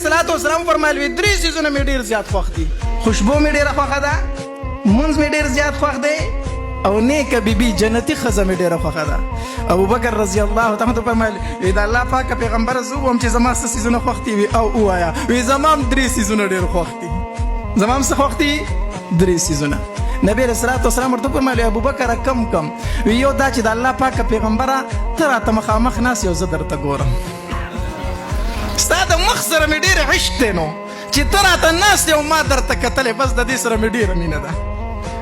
صلوات والسلام فرمایل وی درې سيزونه مې ډېر زیات خوښ دي. خوشبو مې ډېره خوښه ده، مونځ مې ډېر زیات خوښ دی، او نیکه بیبي جنتي ښځه مې ډېره خوښه ده. ابوبکر رضی الله تعالی عنہ فرمایل وی د الله پاکه پیغمبره زه ووایم چې زما څه سيزونه خوښ دي؟ وی او ووایه. وی زما هم 3 سيزونه ډېر خوښ دي. زما هم څه خوښ دي؟ 3 سيزونه. نبی علیہ الصلوۃ والسلام ورته فرمایل ابوبکر کم وی یو دا چې د الله پاکه پیغمبره ته راته مخامخ ناست یو زه درته ګورم، ستا د مخ سره مې ډېر عشق دی نو چې ته راته ناست یې او ما درته کتلې، بس د دې سره مې ډېره مینه ده.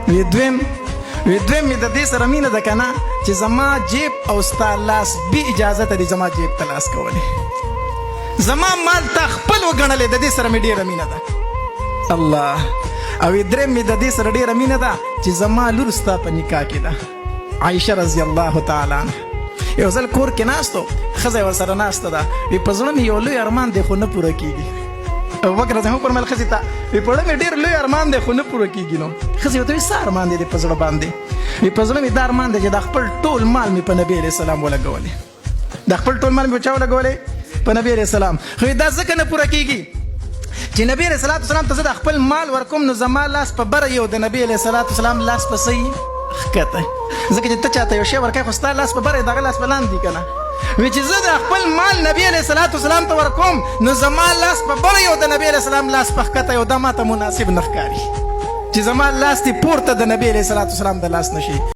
وی دویم مې د دې سره مینه ده که نه چې زما جیب او ستا لاس بې اجازته دي زما جیب ته لاس کولی، زما مال تا خپل وګڼلې، د دې سره مې ډېره مینه ده. الله. او دریم مې د دې سره ډېره مینه ده چې زما لور ستا په نکاح کې ده. عایشه رضی الله تعالی عنها یو ځل کور کې ناستو، ښځه ورسره ناسته ده، وی په زړه مې یو لوی ارمان دی خو نه پوره کېږي. ابوبکر رضی الله فرمایل ښځې ته وی په زړه مې ډېر لوی ارمان دی خو نه پوره کېږي. نو ښځې ورته وی څه ارمان دی په زړه باندې؟ وی په زړه مې دا ارمان دی چې د خپل ټول مال مې په نبي علیه السلام ولګولی، د خپل ټول مال مې په چا ولګولی؟ په نبي علیه السلام. خو دا ځکه نه پوره کېږي چې نبی علیه السلام ته زه د خپل مال ورکوم نو زما لاس په بره یو د نبی علیه السلام لاس په څه وي؟ ښکته. ځکه چې ته چاته یو شی ورکوې خو ستا لاس په بره دغه لاس په لاندې دي که نه. وی چې زه د خپل مال نبی علیه السلام ته ورکوم نو زما لاس په بره یو د نبی علیه السلام لاس په ښکته یو، دا ماته مناسب نه ښکاري چې زما لاس دې پورته د نبی علیه السلام د لاس نه شي.